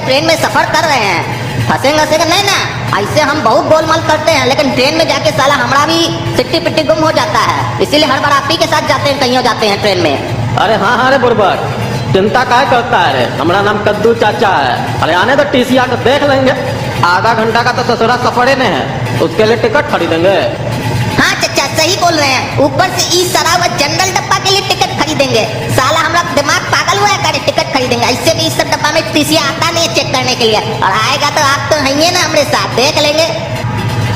Train में सफर कर रहे हैं, फंसेंगे नहीं ना। ऐसे हम बहुत गोलमाल करते हैं, लेकिन ट्रेन में जाके साला हमारा भी सिट्टी पिट्टी गुम हो जाता है, इसीलिए हर बार आप ही के साथ जाते हैं, कहीं जाते हैं ट्रेन में। अरे हाँ हाँ रे बुड़बक, चिंता काय करता है रे, हमारा नाम कद्दू चाचा है। अरे आने तो टीसीआ को देख लेंगे, आधा घंटा का तो ससुरा सफर में है, उसके लिए टिकट खरीदेंगे। हाँ चचा सही बोल रहे हैं, ऊपर से इस सरावा जनरल डब्बा के लिए टिकट खरीदेंगे। साला हमारा दिमाग पागल हुआ है, टिकट खरीदेंगे। ऐसे भी इस सब डब्बा में टीसीआ आता नहीं है चेक करने के लिए, और आएगा तो आप तो हैं ना हमारे साथ, देख लेंगे।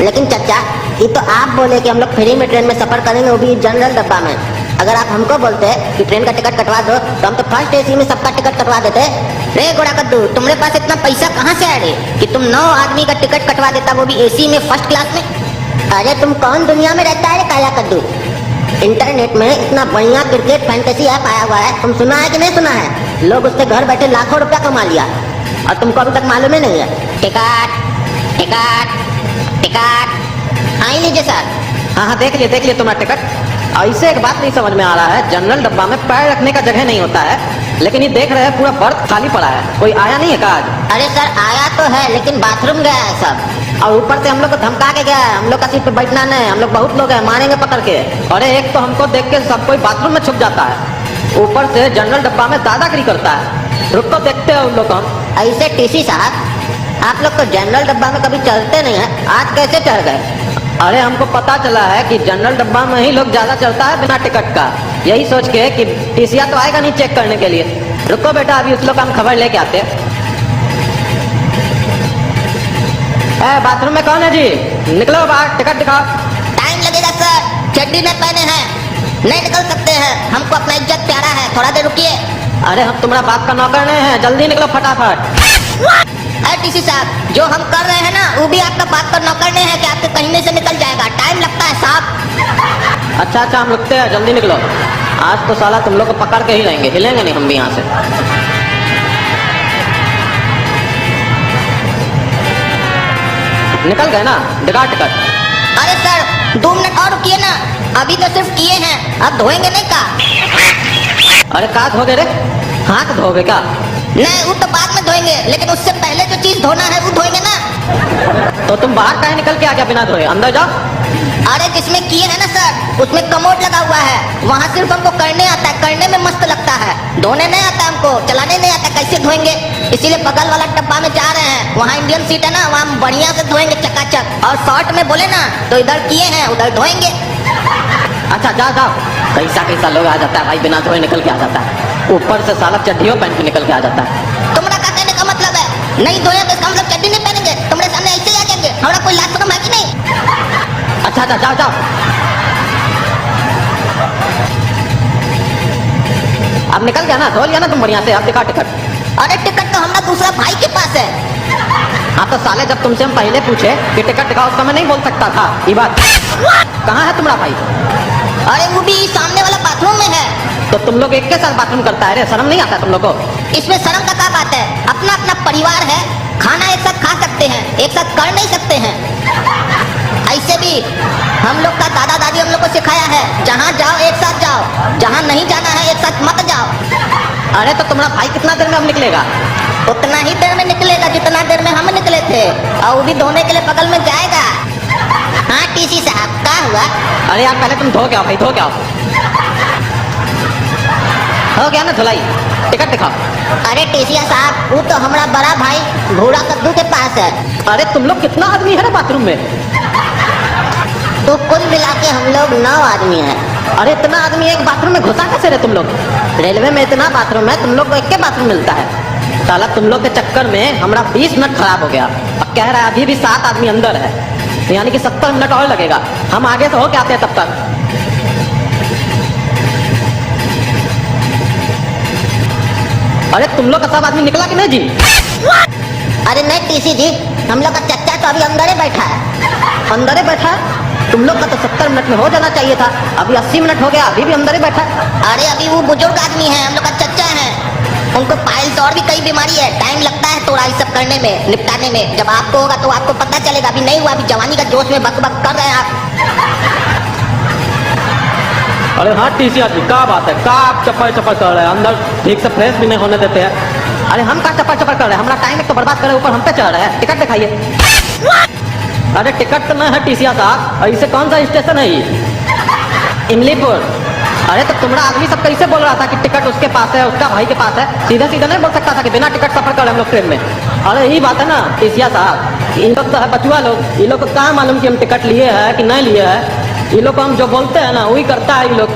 लेकिन चचा ये तो आप बोले कि हम लोग फ्री में ट्रेन में सफर करेंगे, वो भी जनरल डब्बा में। अगर आप हमको बोलते कि ट्रेन का टिकट कटवा दो तो हम तो फर्स्ट एसी में सबका टिकट कटवा देते। रे गोड़ा कद्दू, तुम्हारे पास इतना पैसा कहाँ से आए रे कि तुम 9 आदमी का टिकट कटवा देता, वो भी एसी में फर्स्ट क्लास में। अरे तुम कौन दुनिया में रहता है काया कद्दू? इंटरनेट में इतना बढ़िया क्रिकेट फैंटेसी ऐप आया हुआ है, तुम सुना है कि नहीं सुना है? लोग उससे घर बैठे लाखों रुपया कमा लिया और तुमको अभी तक मालूम ही नहीं है। टिकट टिकट टिकट आई लीजिए सर। हाँ हाँ देख लिए तुम्हारा टिकट। ऐसे एक बात नहीं समझ में आ रहा है, जनरल डब्बा में पैर रखने का जगह नहीं होता है, लेकिन ये देख रहे हैं पूरा बर्थ खाली पड़ा है, कोई आया नहीं है का आज? अरे सर आया तो है, लेकिन बाथरूम गया है सब, और ऊपर से हम लोग को धमका के गया है, हम लोग का सीट पे बैठना नहीं, हम लोग बहुत लोग हैं, मारेंगे पकड़ के। अरे एक तो हमको देख के सब कोई बाथरूम में छुप जाता है, ऊपर से जनरल डब्बा में दादागिरी करता है। रुक तो देखते हैं उन लोग हम। ऐसे टीसी साहब आप लोग तो जनरल डब्बा में कभी चढ़ते नहीं है, आज कैसे चढ़ गए? अरे हमको पता चला है कि जनरल डब्बा में ही लोग ज्यादा चलता है बिना टिकट का, यही सोच के कि टीसीआ तो आएगा नहीं चेक करने के लिए। रुको बेटा अभी उस लोग का हम खबर लेके आते हैं। बाथरूम में कौन है जी? निकलो बाहर, टिकट दिखाओ। टाइम लगेगा सर, चड्डी नहीं पहने हैं, नहीं निकल सकते हैं, हमको अपना इज्जत प्यारा है, थोड़ा देर रुकिए। अरे हम तुम्हारा बाप का नौकर नहीं है, जल्दी निकलो फटाफट। अरे टीसी साहब जो हम कर रहे हैं ना वो भी आपका बाप का नौकर नहीं है कि आपके कहने से निकल जाएगा, टाइम लगता है साहब। अच्छा अच्छा हम रुकते हैं, जल्दी निकलो, आज तो साला तुम लोग को पकड़ के ही रहेंगे, हिलेंगे नहीं हम भी यहाँ से। निकल गए ना, दिखा टिकट। अरे सर 2 मिनट और रुकिए ना, अभी तो सिर्फ किए हैं, अब धोएंगे नहीं का? अरे का धोगे रे? हाथ धोगे का? नहीं वो तो बाद में धोएंगे, लेकिन उससे पहले जो चीज धोना है वो धोएंगे ना। तो तुम बाहर काहे निकल के आ गया बिना धोए? अंदर जाओ। अरे जिसमें किए है ना सर उसमें कमोड लगा हुआ है, वहाँ सिर्फ हमको करने आता है, करने में मस्त लगता है, धोने नहीं आता हमको, चलाने नहीं आता, कैसे धोएंगे? इसीलिए बगल वाला डब्बा में जा रहे हैं, वहाँ इंडियन सीट है ना, वहाँ बढ़िया से धोएंगे चकाचक। और शॉर्ट में बोले ना तो इधर किए हैं उधर धोएंगे। अच्छा जाओ जाओ। कैसा लोग आ जाता है भाई, बिना धोए निकल के आ जाता है, ऊपर से साला चड्डियों पहन के निकल के आ जाता है। तुम्हारा क्या कहने का मतलब है? नहीं धोया तो हम लोग चड्डी नहीं पहनेंगे, तुम्हारे सामने ऐसे ही आ जाएंगे, हमारा कोई लाज शर्म है कि नहीं? अच्छा अच्छा जाओ जाओ। अब निकल गया ना, धो लिया ना तुम बढ़िया से, अब दिखा टिकट। अरे टिकट तो हमारा दूसरा भाई के पास है। हाँ तो साले जब तुमसे हम पहले पूछे कि टिकट दिखाओ उस समय नहीं बोल सकता था ये बात? कहाँ है तुम्हारा भाई? अरे वो भी सामने वाला बाथरूम में है। तो तुम लोग एक के साथ बाथरूम करता है रे, शर्म नहीं आता तुम लोग को? इसमें शर्म का क्या बात है, अपना अपना परिवार है, खाना एक साथ खा सकते हैं, एक साथ कर नहीं सकते हैं। ऐसे भी हम लोग का दादा दादी हम लोग को सिखाया है, जहाँ जाओ एक साथ जाओ, जहाँ नहीं जाना है एक साथ मत जाओ। अरे तो तुम्हारा भाई कितना देर में अब निकलेगा? उतना ही देर में निकलेगा जितना देर में हम निकले थे, और वो भी धोने के लिए बगल में जाएगा। हाँ टीसी साहब क्या हुआ? अरे यार पहले तुम धो के आओ भाई, धो के आओ। हो गया ना धुलाई, टिकट दिखाओ। अरे टीसिया साहब वो तो हमारा बड़ा भाई भूरा कद्दू के पास है। अरे तुम लोग कितना आदमी है ना बाथरूम में? तो कुल मिला के हम लोग 9 आदमी हैं। अरे इतना आदमी एक बाथरूम में घुसा कैसे रहे तुम लोग? रेलवे में इतना बाथरूम है, तुम लोग को एक के बाथरूम मिलता है। साला तुम लोग के चक्कर में हमारा 20 मिनट खराब हो गया, अब कह रहा है अभी भी 7 आदमी अंदर है, यानी कि 70 मिनट और लगेगा, हम आगे से हो के आते हैं तब तक। अरे तुम लोग का सब आदमी निकला कि नहीं जी? अरे नहीं टीसी जी, हम लोग का चच्चा तो अभी अंदर ही बैठा है। अंदर ही बैठा है? तुम लोग का तो 70 मिनट में हो जाना चाहिए था, अभी 80 मिनट हो गया, अभी भी अंदर ही बैठा है। अरे अभी वो बुजुर्ग आदमी है, हम लोग का चच्चा है, उनको पाइल्स और भी कई बीमारी है, टाइम लगता है थोड़ा ये सब करने में, निपटाने में। जब आपको होगा तो आपको पता चलेगा, अभी नहीं हुआ, अभी जवानी का जोश में बक बक कर रहे हैं आप। अरे हाँ टीसी आदमी क्या बात है, क्या आप चप्पल चप्पल कर रहे हैं, अंदर ठीक से फ्रेश भी नहीं होने देते हैं। अरे हम का चपर चपर कर रहे हैं, हमारा टाइम एक तो बर्बाद कर रहे हैं, ऊपर हम पे चढ़ रहे हैं। टिकट दिखाइए। अरे टिकट तो नहीं है टीसिया साहब, ऐसे कौन सा स्टेशन है ये? इमलीपुर। अरे तो तुम्हारा आदमी सब कैसे बोल रहा था कि टिकट उसके पास है, उसका भाई के पास है? सीधा सीधा नहीं बोल सकता था कि बिना टिकट सफर कर रहे हम लोग ट्रेन में? अरे यही बात है ना टीसिया साहब, इन लोग तो है बचुआ लोग, इन लोग को कहाँ मालूम कि हम टिकट लिए हैं कि नहीं लिए हैं। ये लोग को हम जो बोलते हैं ना वही करता है ये लोग।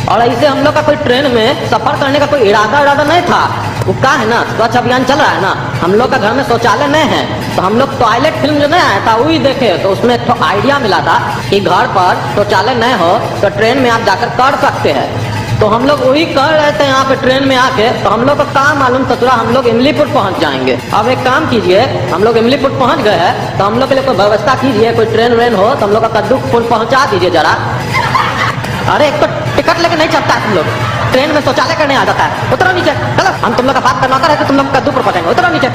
और ऐसे हम लोग का कोई ट्रेन में सफर करने का कोई इरादा नहीं था। वो क्या है ना, स्वच्छ अभियान चल रहा है ना, हम लोग का घर में शौचालय नहीं है, तो हम लोग टॉयलेट फिल्म जो नहीं आया था वही देखे, तो उसमें एक आइडिया मिला था कि घर पर शौचालय नहीं हो तो ट्रेन में आप जाकर कर सकते हैं। तो हम लोग वही कर रहे थे यहाँ पे ट्रेन में आके। तो हम लोग को काम मालूम ससुरा, हम लोग इमलीपुर पहुँच जाएंगे। अब एक काम कीजिए, हम लोग इमलीपुर पहुँच गए हैं तो हम लोग के लिए कोई व्यवस्था कीजिए, कोई ट्रेन व्रेन हो तो हम लोग का कद्दूपुर पहुँचा दीजिए जरा। अरे एक तो टिकट लेके नहीं चलता है तुम लोग, ट्रेन में शौचालय करने आ जाता है। उतरो नीचे, चलो हम तुम लोग का बात करना है तो तुम लोग कद्दूपुर पहुँचेंगे। उतरो नीचे।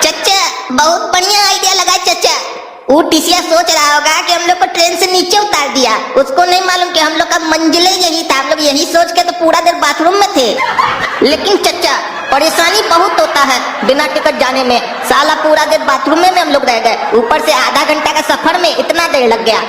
चचा बहुत बढ़िया आइडिया लगा चचा। वो टीसिया सोच रहा होगा कि हम लोग को ट्रेन से नीचे उतार दिया, उसको नहीं मालूम कि हम लोग का मंजिले यही था। हम लोग यही सोच के तो पूरा देर बाथरूम में थे। लेकिन चचा परेशानी बहुत होता है बिना टिकट जाने में, साला पूरा देर बाथरूम में हम लोग रह गए, ऊपर से आधा घंटा का सफर में इतना देर लग गया।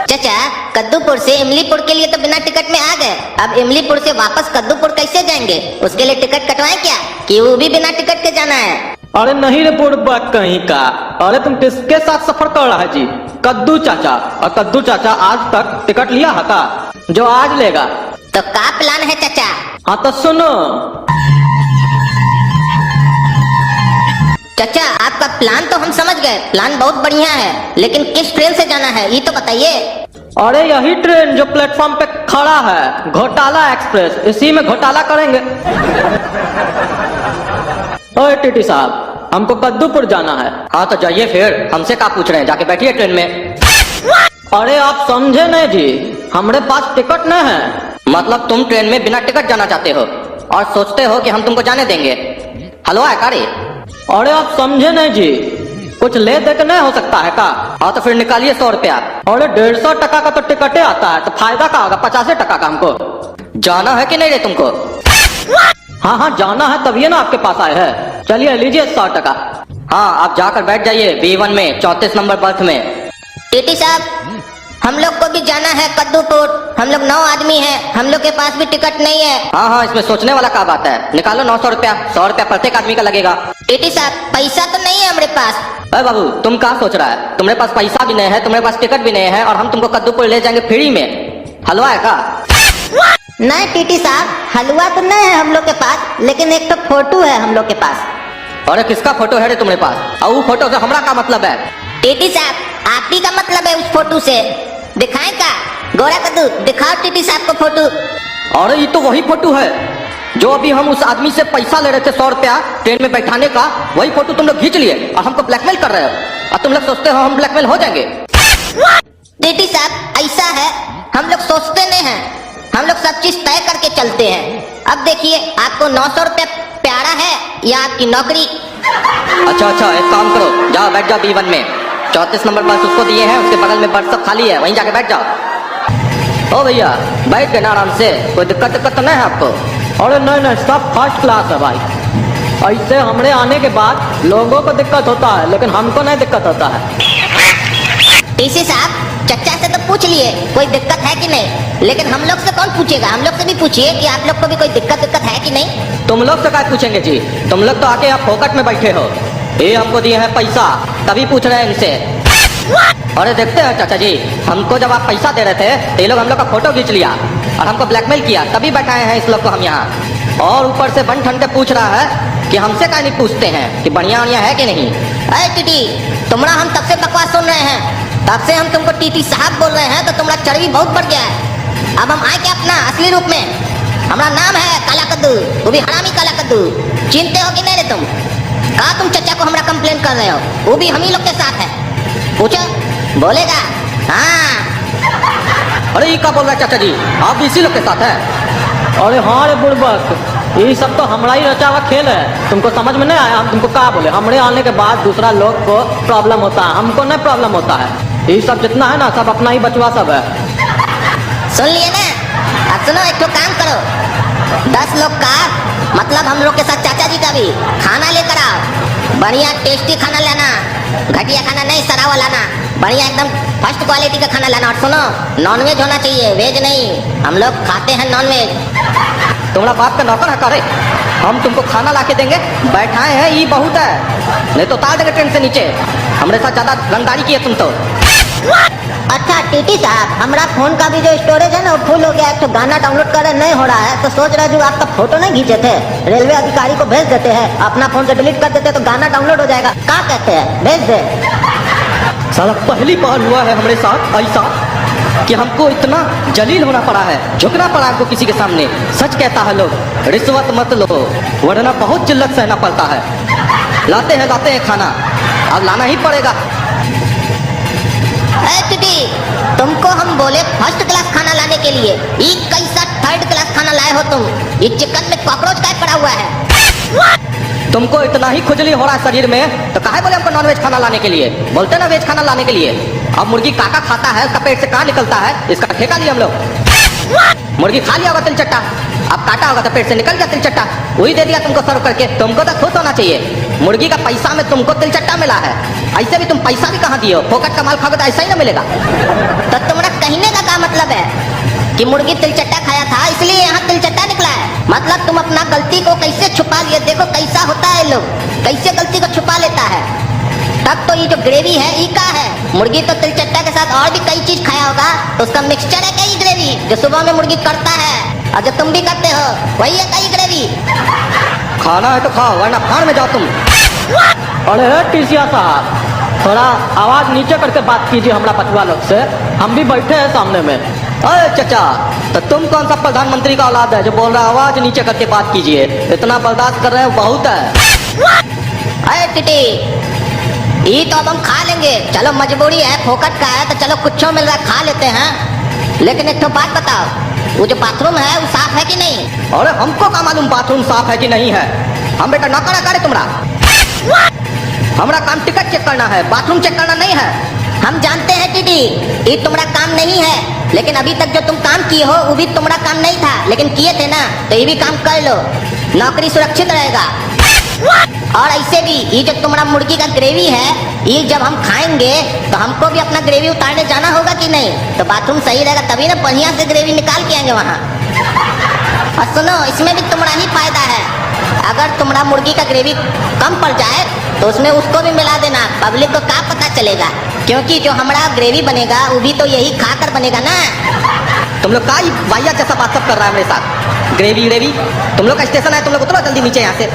चचा कद्दूपुर से इमलीपुर के लिए तो बिना टिकट में आ गए, अब इमलीपुर से वापस कद्दूपुर कैसे जाएंगे? उसके लिए टिकट कटवाएं क्या कि वो भी बिना टिकट के जाना है? अरे नहीं रे बुढ़बा कहीं का, अरे तुम किसके साथ सफर कर रहा है जी? कद्दू चाचा। और कद्दू चाचा आज तक टिकट लिया है का जो आज लेगा? तो क्या प्लान है चचा? हाँ तो सुनो चचा, आपका प्लान तो हम समझ गए, प्लान बहुत बढ़िया है, लेकिन किस ट्रेन से जाना है ये तो बताइए। अरे यही ट्रेन जो प्लेटफॉर्म पे खड़ा है, घोटाला एक्सप्रेस, इसी में घोटाला करेंगे। ओए टीटी साहब, हमको कद्दूपुर जाना है। हाँ तो जाइए फिर, हमसे क्या पूछ रहे हैं, जाके बैठिए ट्रेन में। अरे आप समझे नहीं जी, हमारे पास टिकट नहीं है। मतलब तुम ट्रेन में बिना टिकट जाना चाहते हो और सोचते हो कि हम तुमको जाने देंगे? हलवा है कारी? अरे आप समझे नहीं जी, कुछ ले दे के नहीं हो सकता है का? हाँ तो फिर निकालिए 100 रुपया। अरे 150 टका का तो टिकटे आता है, तो फायदा का होगा 50 टका का। हमको जाना है कि नहीं रे तुमको? हाँ हाँ जाना है, तभी ना आपके पास आए हैं। चलिए लीजिए 100 टका। हाँ आप जाकर बैठ जाइए B1 में 34 नंबर बर्थ में। टीटी साहब हम लोग को भी जाना है कद्दूपुर, हम लोग 9 आदमी हैं, हम लोग के पास भी टिकट नहीं है। हाँ हाँ इसमें सोचने वाला क्या बात है, निकालो 900 रुपया, 100 रुपया प्रत्येक आदमी का लगेगा। टीटी साहब पैसा तो नहीं है हमारे पास। अरे बाबू तुम क्या सोच रहा है, तुम्हारे पास पैसा भी नहीं है, तुम्हारे पास टिकट भी नहीं है, और हम तुमको कद्दूपुर ले जाएंगे फ्री में। हलवा है का? नहीं टीटी साहब, हलवा तो नहीं है हम लोग के पास, लेकिन एक तो फोटो है हम लोग के पास। अरे किसका फोटो है रे तुम्हारे पास? और वो फोटो से हमारा क्या मतलब है? टीटी साहब आप ही का मतलब है उस फोटो से, दिखाएं का? गोरा कद्दू दिखाओ टीटी साहब को फोटो। अरे ये तो वही फोटो है जो अभी हम उस आदमी से पैसा ले रहे थे 100 रुपया ट्रेन में बैठाने का, वही फोटो तुम लोग खींच लिए और हमको ब्लैकमेल कर रहे हो। और तुम लोग सोचते हो हम ब्लैकमेल हो जाएंगे? टीटी साहब ऐसा है, हम लोग सोचते नहीं हैं, हम लोग सब चीज तय करके चलते हैं। अब देखिए आपको 900 रुपया प्यारा है या आपकी नौकरी? अच्छा एक काम करो, जाओ बैठ जाओ B1 में, 34 नंबर बस उसको दिए हैं, उसके बगल में बर्थ सब खाली है, वहीं जाके बैठ जाओ। ओ भैया बैठ गए ना आराम से, कोई दिक्कत तो नहीं है आपको? अरे नहीं सब फर्स्ट क्लास है भाई। ऐसे हमरे आने के बाद लोगों को दिक्कत होता है, लेकिन हमको नहीं दिक्कत होता है। टीसी साहब चचा से तो पूछ लिए कोई दिक्कत है कि नहीं, लेकिन हम लोग से कौन पूछेगा? हम लोग से भी पूछिए कि आप लोग को भी कोई दिक्कत है कि नहीं। तुम लोग से क्या पूछेंगे जी, तुम लोग तो आके यहाँ फोकट में बैठे हो, ये हमको दिए हैं पैसा तभी पूछ रहे हैं इनसे। अरे देखते हैं चाचा जी, हमको जब आप पैसा दे रहे थे तो ये लोग हम लोग का फोटो खींच लिया और हमको ब्लैकमेल किया, तभी बैठाए हैं इस लोग को हम यहाँ। और ऊपर से बन ठन के पूछ रहा है कि हमसे क्या नहीं पूछते हैं कि बढ़िया बढ़िया है कि नहीं। अरे टीटी तुम्हारा हम तब से बकवास सुन रहे हैं, तब से हम तुमको टीटी साहब बोल रहे हैं, तो तुम्हारा चर्बी बहुत बढ़ गया है। अब हम आए क्या अपना असली रूप में? हमारा नाम है काला कद्दू, वो भी हरामी काला कद्दू। चिंते हो कि नहीं रे तुम? कहा तुम चचा को हमारा कंप्लेन कर रहे हो, वो भी हम ही लोग के साथ है। पूछो बोलेगा। हाँ अरे ये क्या बोल रहा है चाचा जी, आप भी इसी लोग के साथ हैं? अरे हाँ रे बुड़बक, ये सब तो हमारा ही रचा हुआ खेल है, तुमको समझ में नहीं आया? हम तुमको क्या बोले, हमारे आने के बाद दूसरा लोग को प्रॉब्लम होता है, हमको नहीं प्रॉब्लम होता है। ये सब जितना है ना सब अपना ही बचवा सब है। सुन लिए ना, अब सुनो एक तो काम करो, 10 लोग का मतलब हम लोग के साथ चाचा जी का भी खाना लेकर आओ। बढ़िया टेस्टी खाना लाना, घटिया खाना नहीं, सड़ा वाला लाना, बढ़िया एकदम फर्स्ट क्वालिटी का खाना लाना। और सुनो, नॉनवेज होना चाहिए, वेज नहीं, हम लोग खाते हैं नॉनवेज। तुम्हारा बाप का नौकर है करे, हम तुमको खाना ला के देंगे, बैठाए हैं ये बहुत है, नहीं तो उतार देंगे ट्रेन से नीचे। हमारे साथ ज्यादा रंगदारी की है तुम तो। अच्छा टीटी साहब, हमारा फोन का भी जो स्टोरेज है ना वो फुल हो गया है, तो गाना डाउनलोड कर नहीं हो रहा है, तो सोच रहे जो आपका फोटो नहीं खींचे थे, रेलवे अधिकारी को भेज देते हैं, अपना फोन से डिलीट कर देते हैं तो गाना डाउनलोड हो जाएगा। क्या कहते हैं, भेज दे। साला पहली बार हुआ है हमारे साथ ऐसा कि हमको इतना जलील होना पड़ा है, झुकना पड़ा हमको किसी के सामने। सच कहता है लोग, रिश्वत मत लो वरना बहुत जिल्लत सहना पड़ता है। लाते हैं खाना, अब लाना ही पड़ेगा। टीटी, तुमको हम बोले फर्स्ट क्लास खाना लाने के लिए, ये कैसा थर्ड क्लास खाना लाए हो तुम? ये चिकन में कॉकरोच का पड़ा हुआ है। तुमको इतना ही खुजली हो रहा है शरीर में तो काहे बोले हमको नॉनवेज खाना लाने के लिए? बोलते ना वेज खाना लाने के लिए। अब मुर्गी काका खाता है, उसका पेट से कहाँ निकलता है, इसका ठेका लिया हम लोग। मुर्गी खा लिया होगा तिलचट्टा, अब काटा होगा तो पेट से निकल गया तिलचट्टा, वही दे दिया तुमको सर्व करके। तुमको तो खुश होना चाहिए, मुर्गी का पैसा में तुमको तिलचट्टा मिला है। ऐसे भी तुम पैसा भी कहाँ दिए हो, फोकट का माल खाओगे तो ऐसा ही ना मिलेगा। तो तुम्हारा कहने का क्या मतलब है कि मुर्गी तिलचट्टा खाया था इसलिए यहाँ तिलचट्टा निकला है? मतलब तुम अपना गलती को कैसे छुपा लिए, देखो कैसा होता है, लोग कैसे गलती को छुपा लेता है। तब तो ये जो ग्रेवी है ये का है? मुर्गी तो तिलचट्टा के साथ और भी कई चीज खाया होगा, तो उसका मिक्सचर है कई ग्रेवी, जो सुबह में मुर्गी करता है और जो तुम भी करते हो वही है कई ग्रेवी। खाना है तो खाओ वरना फाड़ में जाओ तुम। अरे टीसिया साहब, थोड़ा आवाज नीचे करके बात कीजिए हमारा पटवा लोग से, हम भी बैठे हैं सामने में। अरे चाचा, तो तुम कौन सा प्रधानमंत्री का औलाद है जो बोल रहा है आवाज नीचे करके बात कीजिए? इतना बर्दाश्त कर रहे हो बहुत है। अरे टीटी, ये तो अब हम खा लेंगे, चलो मजबूरी है, फोकट का है तो चलो कुछ मिल रहा है खा लेते हैं। लेकिन एक तो बात बताओ, वो जो बाथरूम है वो साफ है कि नहीं? अरे हमको क्या मालूम बाथरूम साफ है कि नहीं है? हम बेटा नौकर करे तुम्हारा। हमारा काम टिकट चेक करना है, बाथरूम चेक करना नहीं है। हम जानते हैं टीटी, ये तुम्हारा काम नहीं है, लेकिन अभी तक जो तुम काम किए हो वो भी तुम्हारा काम नहीं था, लेकिन किए थे ना, तो ये भी काम कर लो, नौकरी सुरक्षित रहेगा। और ऐसे भी ये जो तुम्हारा मुर्गी का ग्रेवी है, ये जब हम खाएंगे तो हमको भी अपना ग्रेवी उतारने जाना होगा कि नहीं? तो बाथरूम सही रहेगा तभी ना बढ़िया से ग्रेवी निकाल के आएंगे वहाँ। और सुनो, इसमें भी तुम्हारा ही फायदा है, अगर तुम्हारा मुर्गी का ग्रेवी कम पड़ जाए तो उसमें उसको भी मिला देना, पब्लिक को क्या पता चलेगा, क्योंकि जो हमारा ग्रेवी बनेगा वो भी तो यही खाकर बनेगा ना। तुम लोग का वाइया जैसा बात सब कर रहा है मेरे साथ। ग्रेवी ग्रेवी, तुम लोग का स्टेशन है, तुम लोग उतरो जल्दी नीचे यहाँ से।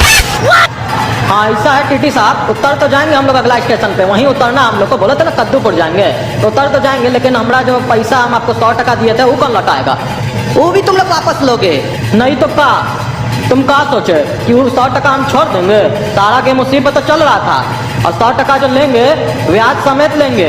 हाँ ऐसा है टीटी साहब, उतर तो जाएंगे हम लोग अगला स्टेशन पे, वहीं उतरना। हम लोग को बोला था ना कद्दूपुर जाएंगे, तो उतर तो जाएंगे, लेकिन हमारा जो पैसा हम आपको 100 टका दिए थे वो कौन लौटाएगा? वो भी तुम लोग वापस लोगे? नहीं तो का तुम क्या सोचे कि वो 100 टका हम छोड़ देंगे? सारा गेम उसी पे तो चल रहा था, और 100 टका जो लेंगे ब्याज समेत लेंगे।